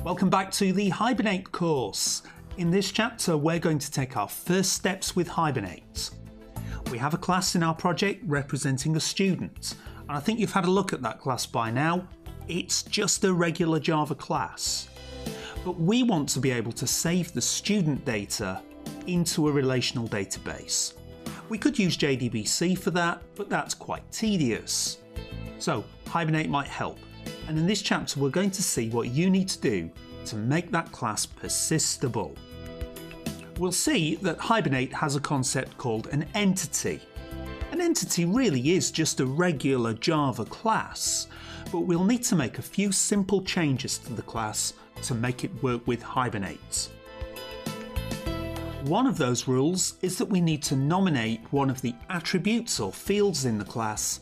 Welcome back to the Hibernate course. In this chapter, we're going to take our first steps with Hibernate. We have a class in our project representing a student, and I think you've had a look at that class by now. It's just a regular Java class. But we want to be able to save the student data into a relational database. We could use JDBC for that, but that's quite tedious. So Hibernate might help. And in this chapter, we're going to see what you need to do to make that class persistable. We'll see that Hibernate has a concept called an entity. An entity really is just a regular Java class, but we'll need to make a few simple changes to the class to make it work with Hibernate. One of those rules is that we need to nominate one of the attributes or fields in the class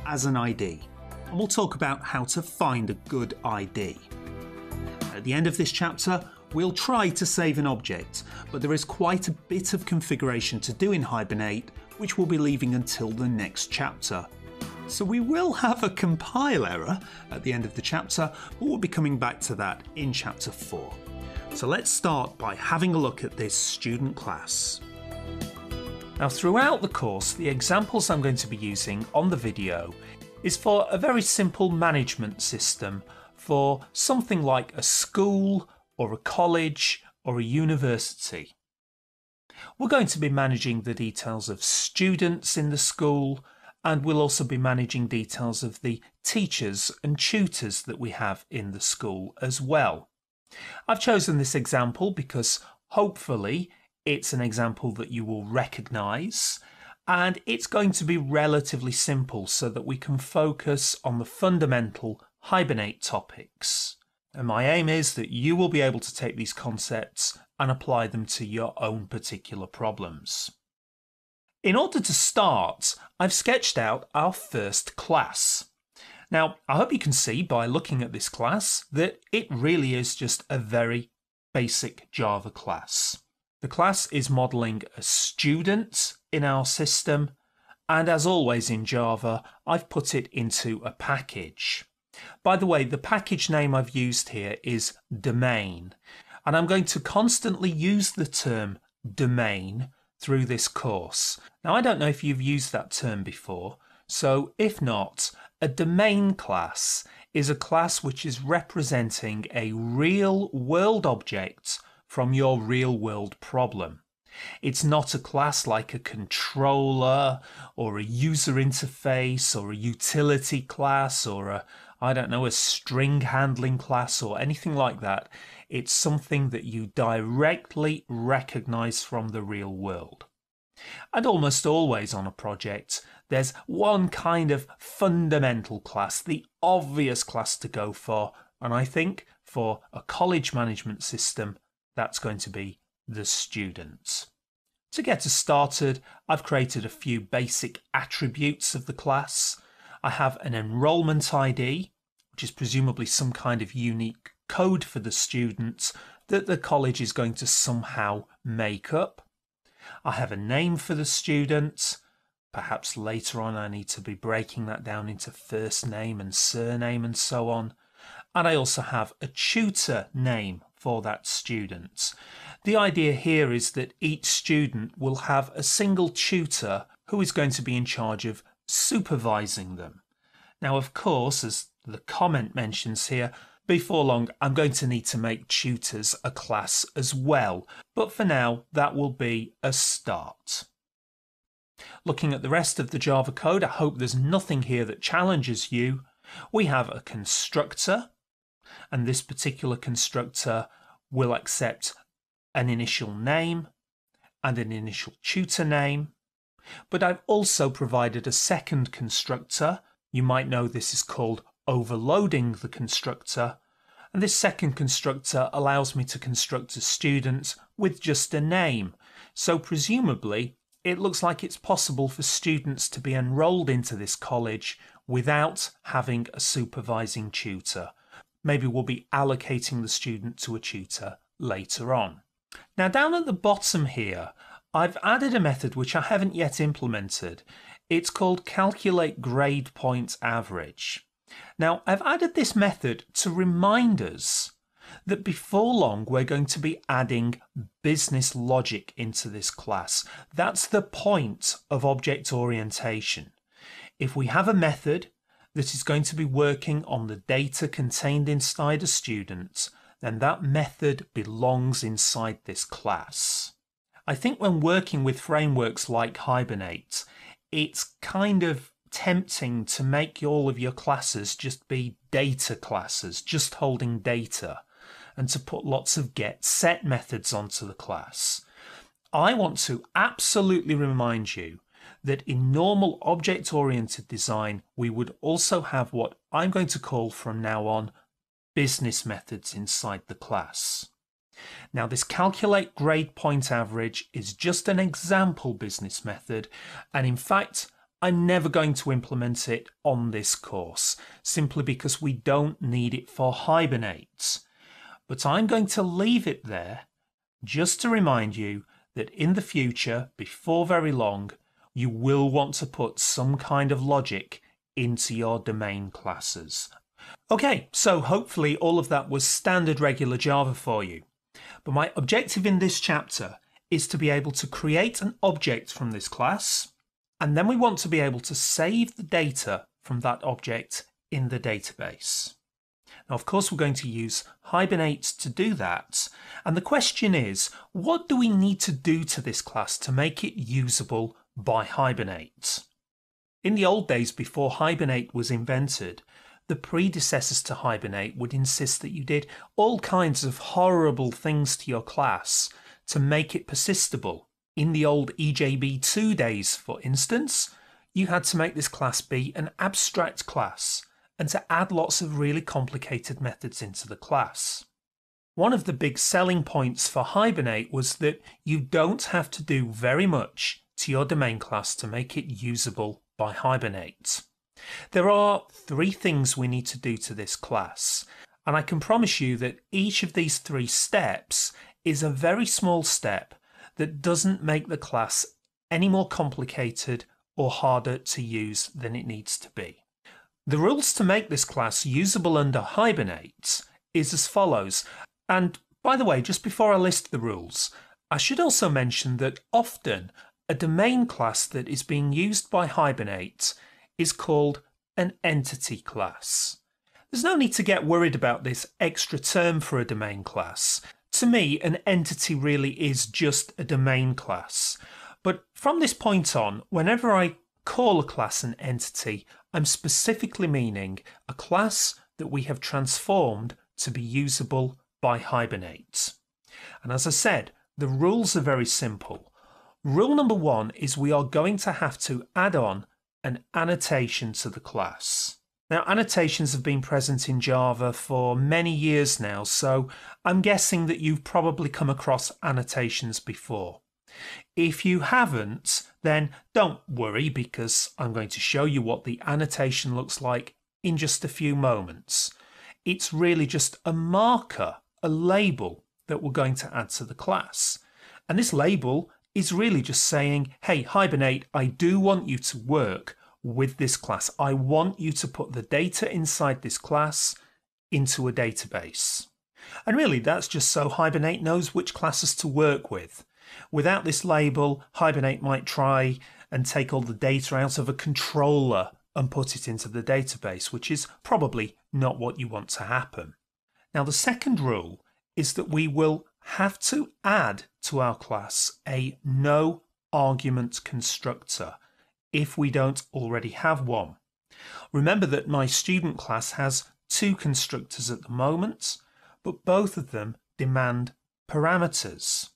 as an ID. And we'll talk about how to find a good ID. At the end of this chapter, we'll try to save an object, but there is quite a bit of configuration to do in Hibernate, which we'll be leaving until the next chapter. So we will have a compile error at the end of the chapter, but we'll be coming back to that in chapter 4. So let's start by having a look at this student class. Now, throughout the course, the examples I'm going to be using on the video is for a very simple management system for something like a school or a college or a university. We're going to be managing the details of students in the school, and we'll also be managing details of the teachers and tutors that we have in the school as well. I've chosen this example because hopefully it's an example that you will recognise, and it's going to be relatively simple so that we can focus on the fundamental Hibernate topics. And my aim is that you will be able to take these concepts and apply them to your own particular problems. In order to start, I've sketched out our first class. Now, I hope you can see by looking at this class that it really is just a very basic Java class. The class is modelling a student in our system, and as always in Java, I've put it into a package. By the way, the package name I've used here is domain, and I'm going to constantly use the term domain through this course. Now, I don't know if you've used that term before, so if not, a domain class is a class which is representing a real world object from your real world problem. It's not a class like a controller or a user interface or a utility class or a string handling class or anything like that. It's something that you directly recognize from the real world. And almost always on a project, there's one kind of fundamental class, the obvious class to go for, and I think for a college management system, that's going to be the students. To get us started, I've created a few basic attributes of the class. I have an enrollment ID, which is presumably some kind of unique code for the student that the college is going to somehow make up. I have a name for the student. Perhaps later on I need to be breaking that down into first name and surname and so on. And I also have a tutor name for that student. The idea here is that each student will have a single tutor who is going to be in charge of supervising them. Now, of course, as the comment mentions here, before long I'm going to need to make tutors a class as well, but for now that will be a start. Looking at the rest of the Java code, I hope there's nothing here that challenges you. We have a constructor, and this particular constructor will accept an initial name and an initial tutor name. But I've also provided a second constructor. You might know this is called overloading the constructor. And this second constructor allows me to construct a student with just a name. So presumably, it looks like it's possible for students to be enrolled into this college without having a supervising tutor. Maybe we'll be allocating the student to a tutor later on. Now, down at the bottom here, I've added a method which I haven't yet implemented. It's called calculate grade point average. Now, I've added this method to remind us that before long we're going to be adding business logic into this class. That's the point of object orientation. If we have a method that is going to be working on the data contained inside a student, then that method belongs inside this class. I think when working with frameworks like Hibernate, it's kind of tempting to make all of your classes just be data classes, just holding data, and to put lots of get set methods onto the class. I want to absolutely remind you that in normal object-oriented design, we would also have what I'm going to call from now on business methods inside the class. Now, this calculate grade point average is just an example business method, and in fact, I'm never going to implement it on this course, simply because we don't need it for Hibernate. But I'm going to leave it there just to remind you that in the future, before very long, you will want to put some kind of logic into your domain classes. Okay, so hopefully all of that was standard regular Java for you. But my objective in this chapter is to be able to create an object from this class, and then we want to be able to save the data from that object in the database. Now, of course, we're going to use Hibernate to do that. And the question is, what do we need to do to this class to make it usable by Hibernate? In the old days, before Hibernate was invented, the predecessors to Hibernate would insist that you did all kinds of horrible things to your class to make it persistable. In the old EJB2 days, for instance, you had to make this class be an abstract class and to add lots of really complicated methods into the class. One of the big selling points for Hibernate was that you don't have to do very much to your domain class to make it usable by Hibernate. There are 3 things we need to do to this class, and I can promise you that each of these 3 steps is a very small step that doesn't make the class any more complicated or harder to use than it needs to be. The rules to make this class usable under Hibernate is as follows. And by the way, just before I list the rules, I should also mention that often a domain class that is being used by Hibernate is called an entity class. There's no need to get worried about this extra term for a domain class. To me, an entity really is just a domain class. But from this point on, whenever I call a class an entity, I'm specifically meaning a class that we have transformed to be usable by Hibernate. And as I said, the rules are very simple. Rule number 1 is we are going to have to add on an annotation to the class. Now, annotations have been present in Java for many years now, so I'm guessing that you've probably come across annotations before. If you haven't, then don't worry, because I'm going to show you what the annotation looks like in just a few moments. It's really just a marker, a label that we're going to add to the class. And this label is really just saying, hey, Hibernate, I do want you to work with this class. I want you to put the data inside this class into a database. And really, that's just so Hibernate knows which classes to work with. Without this label, Hibernate might try and take all the data out of a controller and put it into the database, which is probably not what you want to happen. Now, the second rule is that we will have to add to our class a no argument constructor if we don't already have one. Remember that my student class has 2 constructors at the moment, but both of them demand parameters.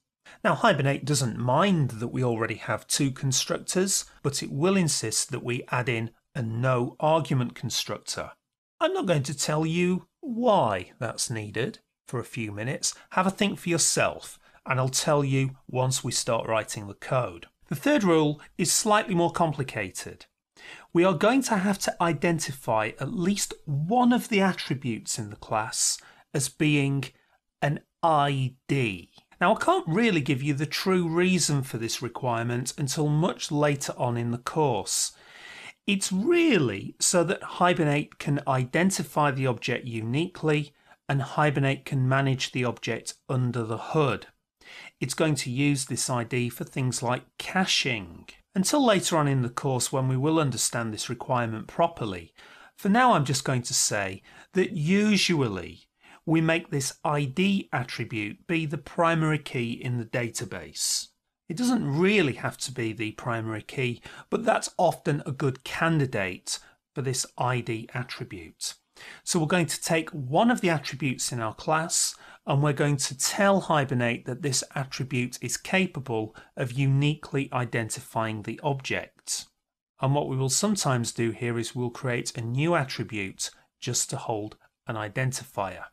Now, Hibernate doesn't mind that we already have 2 constructors, but it will insist that we add in a no argument constructor. I'm not going to tell you why that's needed for a few minutes. Have a think for yourself, and I'll tell you once we start writing the code. The third rule is slightly more complicated. We are going to have to identify at least one of the attributes in the class as being an ID. Now, I can't really give you the true reason for this requirement until much later on in the course. It's really so that Hibernate can identify the object uniquely and Hibernate can manage the object under the hood. It's going to use this ID for things like caching, until later on in the course when we will understand this requirement properly. For now, I'm just going to say that usually we make this ID attribute be the primary key in the database. It doesn't really have to be the primary key, but that's often a good candidate for this ID attribute. So we're going to take one of the attributes in our class and we're going to tell Hibernate that this attribute is capable of uniquely identifying the object. And what we will sometimes do here is we'll create a new attribute just to hold an identifier.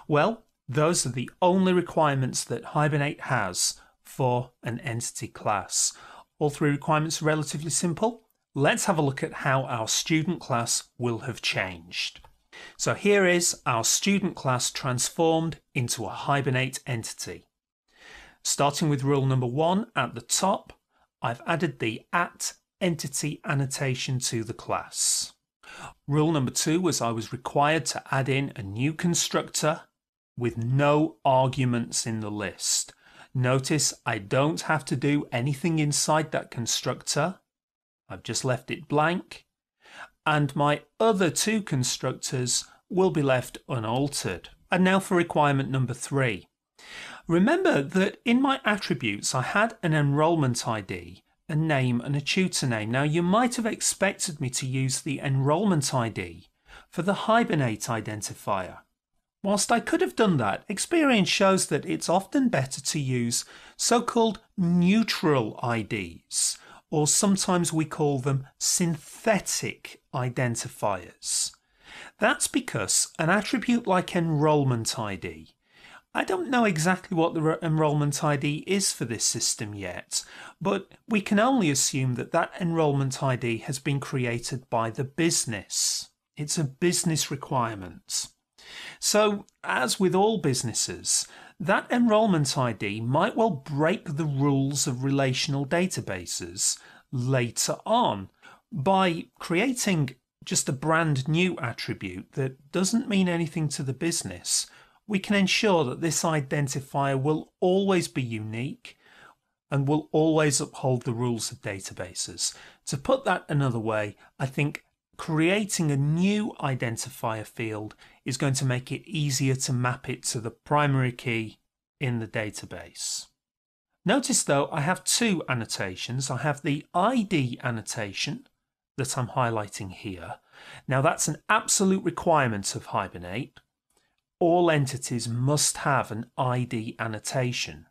Well, those are the only requirements that Hibernate has for an entity class. All three requirements are relatively simple. Let's have a look at how our student class will have changed. So here is our student class transformed into a Hibernate entity. Starting with rule number 1 at the top, I've added the @entity annotation to the class. Rule number 2 was I was required to add in a new constructor with no arguments in the list. Notice I don't have to do anything inside that constructor. I've just left it blank. And my other two constructors will be left unaltered. And now for requirement number 3. Remember that in my attributes I had an enrollment ID, a name and a tutor name. Now you might have expected me to use the enrollment ID for the Hibernate identifier. Whilst I could have done that, experience shows that it's often better to use so-called neutral IDs, or sometimes we call them synthetic identifiers. That's because an attribute like enrollment ID, I don't know exactly what the enrollment ID is for this system yet, but we can only assume that that enrollment ID has been created by the business. It's a business requirement. So, as with all businesses, that enrollment ID might well break the rules of relational databases later on by creating just a brand new attribute that doesn't mean anything to the business. We can ensure that this identifier will always be unique and will always uphold the rules of databases. To put that another way, I think creating a new identifier field is going to make it easier to map it to the primary key in the database. Notice though I have two annotations. I have the ID annotation that I'm highlighting here. Now that's an absolute requirement of Hibernate. All entities must have an ID annotation.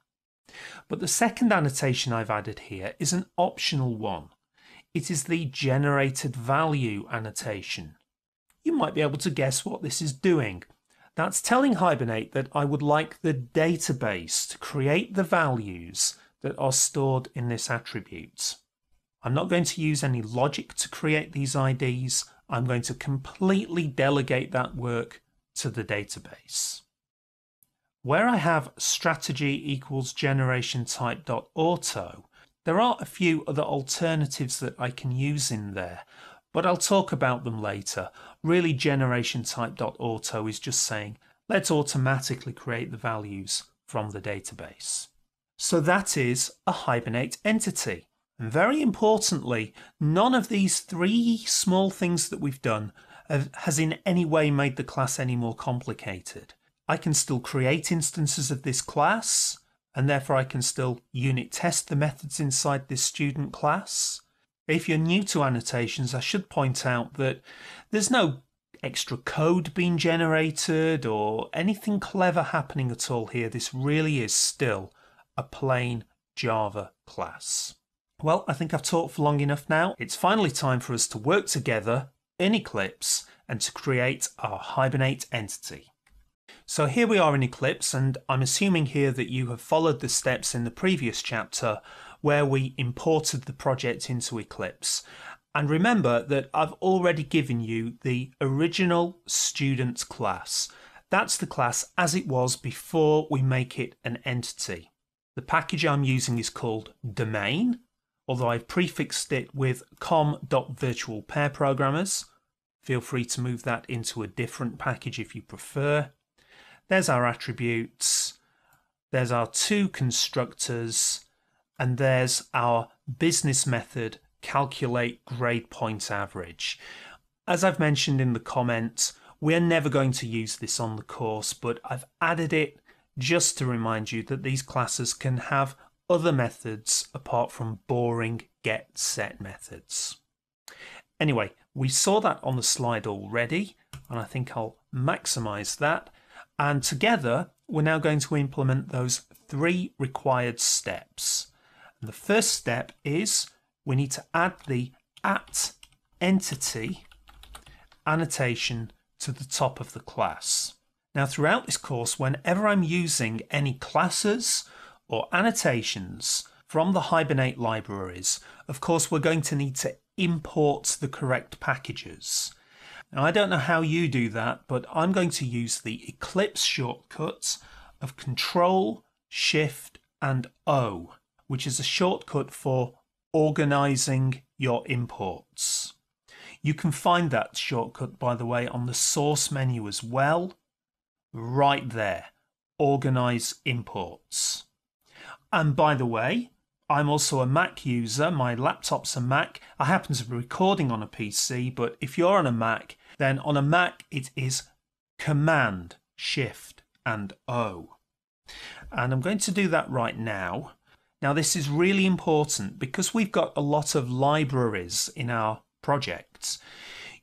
But the second annotation I've added here is an optional one. It is the generated value annotation. You might be able to guess what this is doing. That's telling Hibernate that I would like the database to create the values that are stored in this attribute. I'm not going to use any logic to create these IDs. I'm going to completely delegate that work to the database. Where I have strategy equals generation type.auto, there are a few other alternatives that I can use in there, but I'll talk about them later. Really, generation type.auto is just saying, let's automatically create the values from the database. So that is a Hibernate entity. And very importantly, none of these three small things that we've done has in any way made the class any more complicated. I can still create instances of this class, and therefore I can still unit test the methods inside this student class. If you're new to annotations, I should point out that there's no extra code being generated or anything clever happening at all here. This really is still a plain Java class. Well, I think I've talked for long enough now. It's finally time for us to work together in Eclipse and to create our Hibernate entity. So here we are in Eclipse, and I'm assuming here that you have followed the steps in the previous chapter where we imported the project into Eclipse. And remember that I've already given you the original student class. That's the class as it was before we make it an entity. The package I'm using is called domain, although I've prefixed it with com.virtualpairprogrammers. Feel free to move that into a different package if you prefer. There's our attributes. There's our two constructors. And there's our business method, calculate grade point average. As I've mentioned in the comments, we're never going to use this on the course, but I've added it just to remind you that these classes can have other methods apart from boring get set methods. Anyway, we saw that on the slide already, and I think I'll maximize that. And together, we're now going to implement those 3 required steps. And the first step is we need to add the @entity annotation to the top of the class. Now, throughout this course, whenever I'm using any classes or annotations from the Hibernate libraries, of course, we're going to need to import the correct packages. Now, I don't know how you do that, but I'm going to use the Eclipse shortcut of Control, Shift, and O, which is a shortcut for organizing your imports. You can find that shortcut, by the way, on the source menu as well, right there, Organize Imports. And by the way, I'm also a Mac user. My laptop's a Mac. I happen to be recording on a PC, but if you're on a Mac, then on a Mac it is Command, Shift, and O. And I'm going to do that right now. Now, this is really important because we've got a lot of libraries in our projects.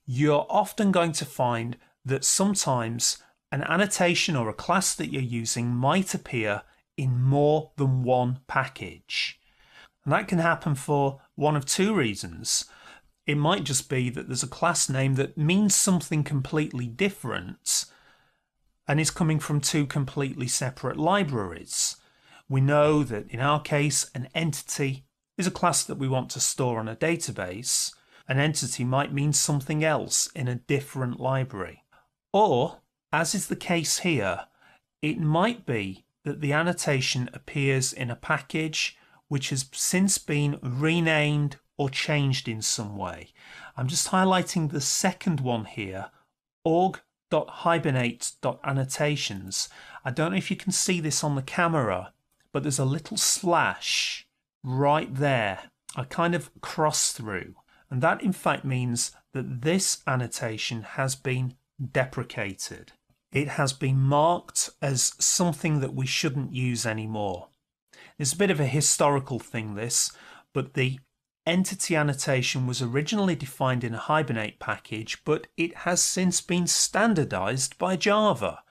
You're often going to find that sometimes an annotation or a class that you're using might appear in more than one package. And that can happen for one of 2 reasons. It might just be that there's a class name that means something completely different and is coming from 2 completely separate libraries. We know that in our case, an entity is a class that we want to store on a database. An entity might mean something else in a different library. Or, as is the case here, it might be that the annotation appears in a package which has since been renamed or changed in some way. I'm just highlighting the second one here, org.hibernate.annotations. I don't know if you can see this on the camera, but there's a little slash right there. I kind of cross through. And that in fact means that this annotation has been deprecated. It has been marked as something that we shouldn't use anymore. It's a bit of a historical thing, this, but the entity annotation was originally defined in a Hibernate package, but it has since been standardized by Java,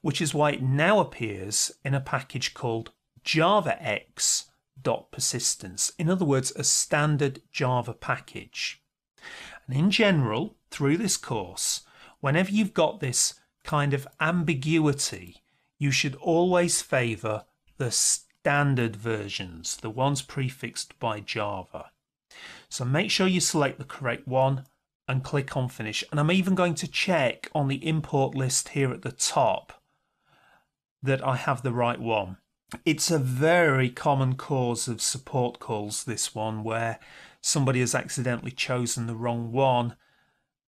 which is why it now appears in a package called javax.persistence. In other words, a standard Java package. And in general, through this course, whenever you've got this kind of ambiguity, you should always favor the standard versions, the ones prefixed by Java. So make sure you select the correct one and click on Finish. And I'm even going to check on the import list here at the top that I have the right one. It's a very common cause of support calls, this one, where somebody has accidentally chosen the wrong one.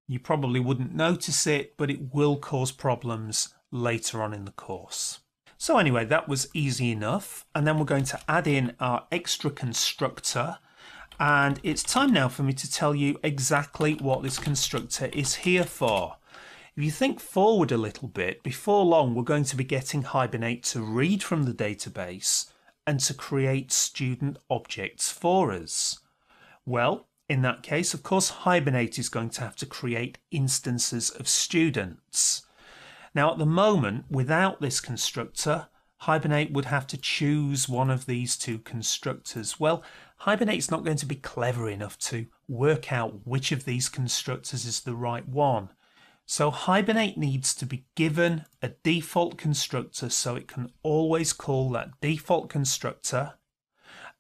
You probably wouldn't notice it, but it will cause problems later on in the course. So anyway, that was easy enough. And then we're going to add in our extra constructor. And it's time now for me to tell you exactly what this constructor is here for. If you think forward a little bit, before long we're going to be getting Hibernate to read from the database and to create student objects for us. Well, in that case, of course, Hibernate is going to have to create instances of students. Now, at the moment, without this constructor, Hibernate would have to choose one of these 2 constructors. Well, Hibernate's not going to be clever enough to work out which of these constructors is the right one. So Hibernate needs to be given a default constructor so it can always call that default constructor.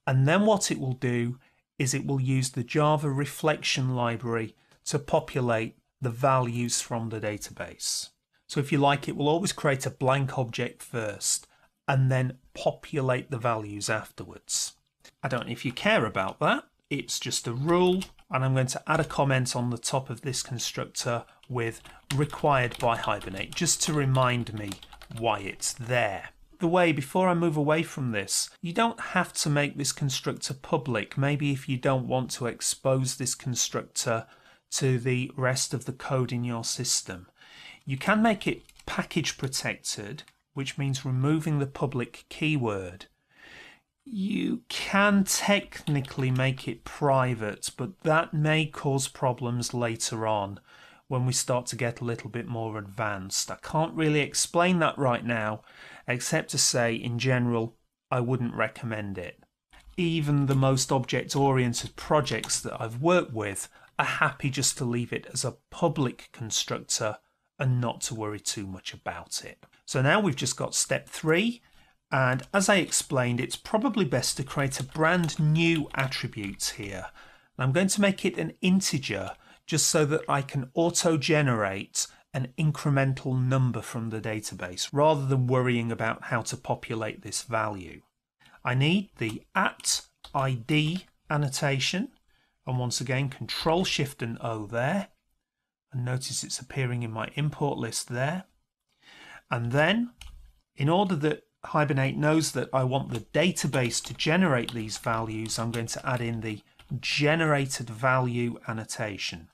And then what it will do is it will use the Java reflection library to populate the values from the database. So if you like, it will always create a blank object first and then populate the values afterwards. I don't know if you care about that. It's just a rule, and I'm going to add a comment on the top of this constructor with required by Hibernate, just to remind me why it's there. The way, before I move away from this, you don't have to make this constructor public. Maybe if you don't want to expose this constructor to the rest of the code in your system, you can make it package protected, which means removing the public keyword. You can technically make it private, but that may cause problems later on when we start to get a little bit more advanced. I can't really explain that right now, except to say in general I wouldn't recommend it. Even the most object-oriented projects that I've worked with are happy just to leave it as a public constructor and not to worry too much about it. So now we've just got step 3, and as I explained, it's probably best to create a brand new attribute here. I'm going to make it an integer just so that I can auto-generate an incremental number from the database rather than worrying about how to populate this value. I need the @id annotation, and once again Control-Shift and O there, and notice it's appearing in my import list there. And then, in order that Hibernate knows that I want the database to generate these values, I'm going to add in the generated value annotation.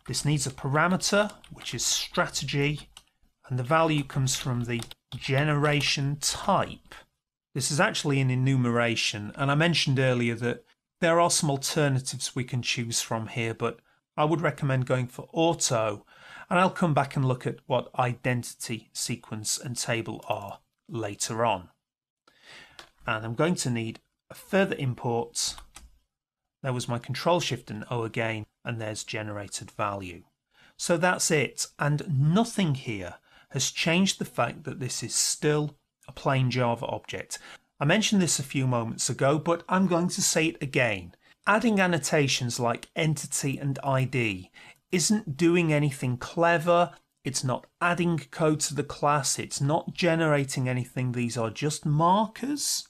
This needs a parameter, which is strategy, and the value comes from the generation type. This is actually an enumeration, and I mentioned earlier that there are some alternatives we can choose from here, but I would recommend going for auto, and I'll come back and look at what identity, sequence and table are later on. And I'm going to need a further import. There was my Control-Shift and O again, and there's generated value. So that's it, and nothing here has changed the fact that this is still a plain Java object. I mentioned this a few moments ago, but I'm going to say it again. Adding annotations like entity and ID isn't doing anything clever. It's not adding code to the class. It's not generating anything. These are just markers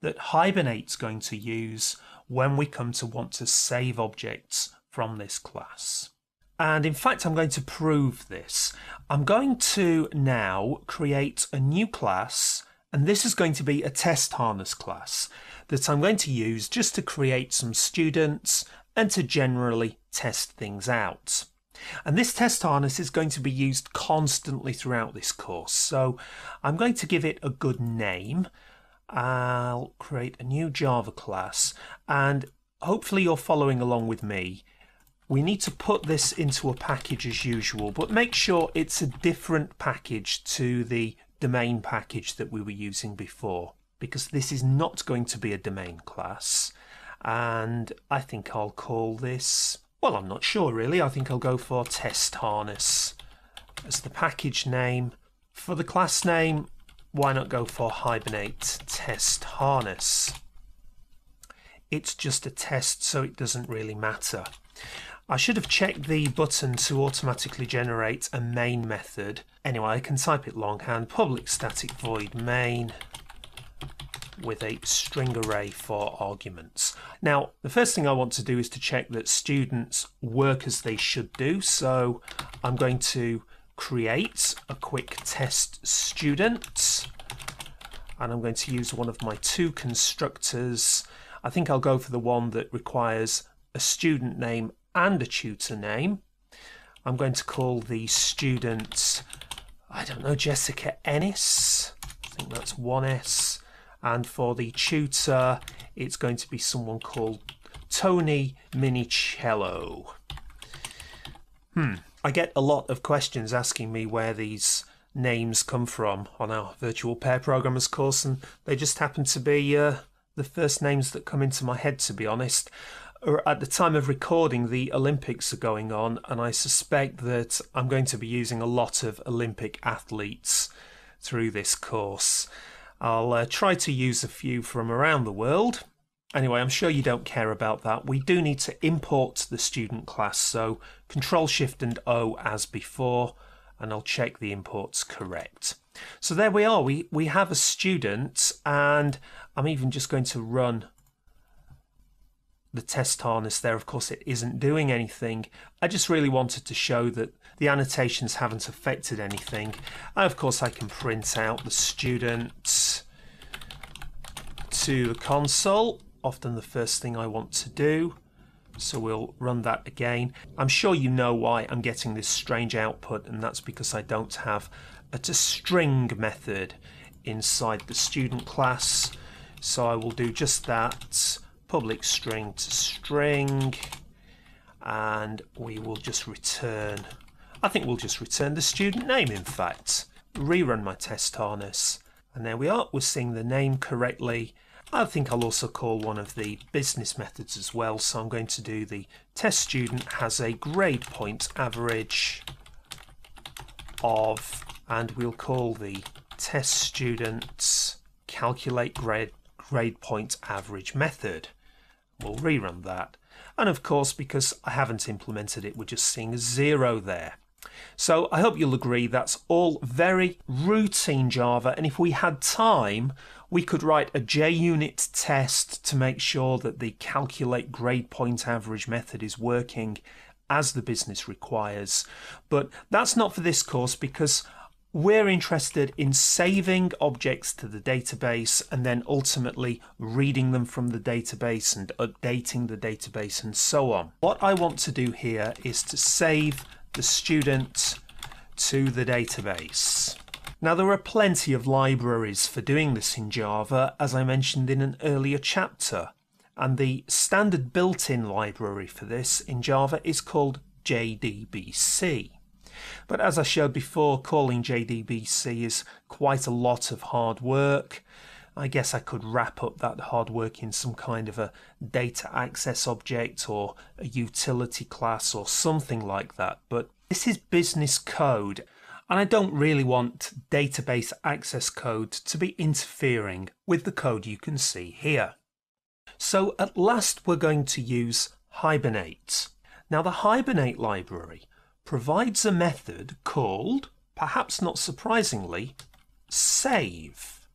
that Hibernate's going to use when we come to want to save objects from this class. And in fact, I'm going to prove this. I'm going to now create a new class, and this is going to be a test harness class that I'm going to use just to create some students and to generally test things out. And this test harness is going to be used constantly throughout this course, so I'm going to give it a good name. I'll create a new Java class, and hopefully you're following along with me. We need to put this into a package as usual, but make sure it's a different package to the domain package that we were using before, because this is not going to be a domain class. And I think I'll call this, well, I'm not sure really. I think I'll go for test harness as the package name. For the class name, why not go for Hibernate test harness? It's just a test, so it doesn't really matter. I should have checked the button to automatically generate a main method. Anyway, I can type it longhand, public static void main with a string array for arguments. Now, the first thing I want to do is to check that students work as they should do. So I'm going to create a quick test student, and I'm going to use one of my two constructors. I think I'll go for the one that requires a student name and a tutor name. I'm going to call the student, I don't know, Jessica Ennis. I think that's 1S. And for the tutor, it's going to be someone called Tony Minicello. I get a lot of questions asking me where these names come from on our Virtual Pair Programmers course, and they just happen to be the first names that come into my head, to be honest. At the time of recording, the Olympics are going on, and I suspect that I'm going to be using a lot of Olympic athletes through this course. I'll try to use a few from around the world. Anyway, I'm sure you don't care about that. We do need to import the student class, so Control-Shift and O as before, and I'll check the import's correct. So there we are. We have a student, and I'm even just going to run the test harness there, of course, it isn't doing anything. I just really wanted to show that the annotations haven't affected anything. And of course, I can print out the student to the console, often the first thing I want to do. So we'll run that again. I'm sure you know why I'm getting this strange output, and that's because I don't have a toString method inside the student class. So I will do just that, public string to string, and we will just return, I think we'll just return the student name in fact. Rerun my test harness, and there we are, we're seeing the name correctly. I think I'll also call one of the business methods as well, so I'm going to do the test student has a grade point average of, and we'll call the test student calculate grade point average method. We'll rerun that, and of course, because I haven't implemented it, we're just seeing a 0 there. So I hope you'll agree that's all very routine Java, and if we had time we could write a JUnit test to make sure that the calculate grade point average method is working as the business requires. But that's not for this course, because we're interested in saving objects to the database and then ultimately reading them from the database and updating the database and so on. What I want to do here is to save the student to the database. Now, there are plenty of libraries for doing this in Java, as I mentioned in an earlier chapter, and the standard built-in library for this in Java is called JDBC. But as I showed before, calling JDBC is quite a lot of hard work. I guess I could wrap up that hard work in some kind of a data access object or a utility class or something like that, but this is business code, and I don't really want database access code to be interfering with the code you can see here. So at last we're going to use Hibernate. Now, the Hibernate library provides a method called, perhaps not surprisingly, save.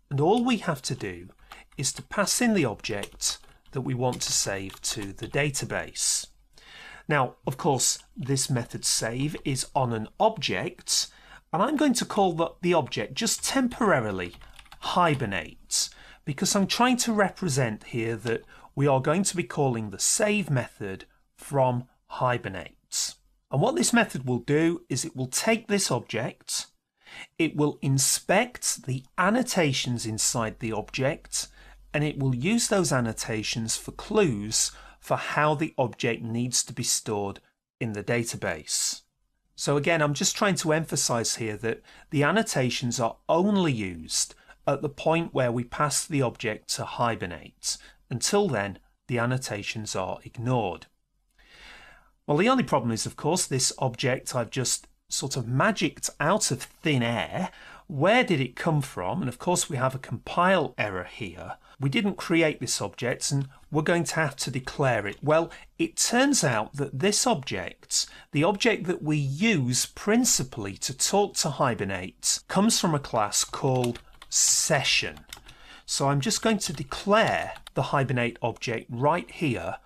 And all we have to do is to pass in the object that we want to save to the database. Now, of course, this method save is on an object, and I'm going to call the object just temporarily Hibernate, because I'm trying to represent here that we are going to be calling the save method from Hibernate. And what this method will do is it will take this object, it will inspect the annotations inside the object, and it will use those annotations for clues for how the object needs to be stored in the database. So again, I'm just trying to emphasize here that the annotations are only used at the point where we pass the object to Hibernate. Until then, the annotations are ignored. Well, the only problem is, of course, this object I've just sort of magicked out of thin air. Where did it come from? And of course, we have a compile error here. We didn't create this object, and we're going to have to declare it. Well, it turns out that this object, the object that we use principally to talk to Hibernate, comes from a class called Session. So I'm just going to declare the Hibernate object right here,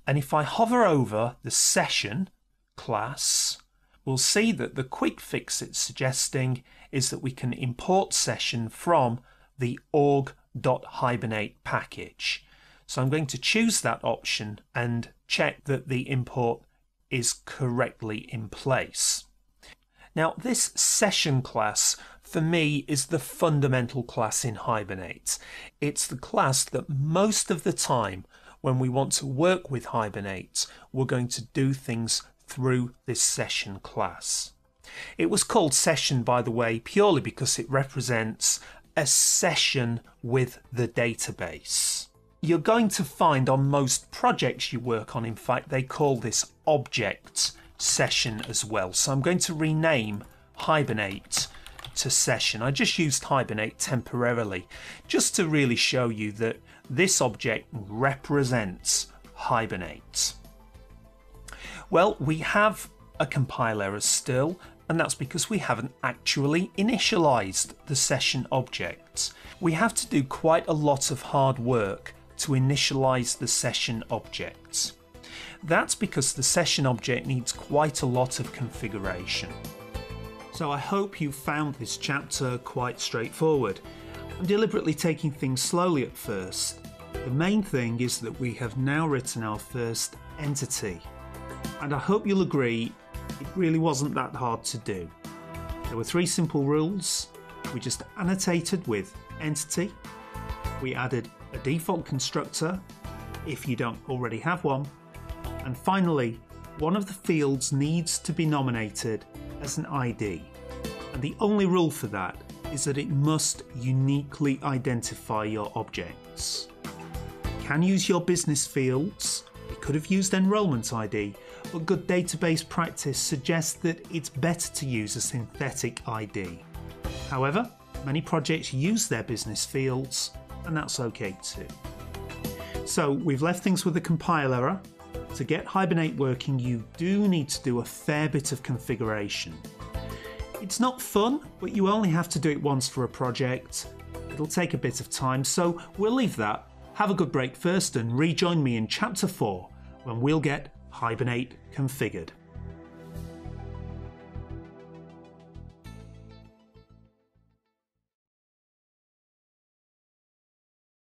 and if I hover over the Session class, we'll see that the quick fix it's suggesting is that we can import Session from the org.hibernate package. So I'm going to choose that option and check that the import is correctly in place. Now, this Session class for me is the fundamental class in Hibernate. It's the class that most of the time when we want to work with Hibernate, we're going to do things through this Session class. It was called Session, by the way, purely because it represents a session with the database. You're going to find on most projects you work on, in fact, they call this object session as well. So I'm going to rename Hibernate to Session. I just used Hibernate temporarily just to really show you that this object represents Hibernate. Well, we have a compile error still, and that's because we haven't actually initialized the session object. We have to do quite a lot of hard work to initialize the session objects. That's because the session object needs quite a lot of configuration. So I hope you found this chapter quite straightforward. I'm deliberately taking things slowly at first. The main thing is that we have now written our first entity. And I hope you'll agree it really wasn't that hard to do. There were 3 simple rules. We just annotated with entity. We added a default constructor if you don't already have one. And finally, one of the fields needs to be nominated as an ID. And the only rule for that is that it must uniquely identify your objects. You can use your business fields. We could have used enrollment ID, but good database practice suggests that it's better to use a synthetic ID. However, many projects use their business fields, and that's okay too. So we've left things with a compile error. To get Hibernate working, you do need to do a fair bit of configuration. It's not fun, but you only have to do it once for a project. It'll take a bit of time, so we'll leave that. Have a good break first and rejoin me in Chapter 4 when we'll get Hibernate configured.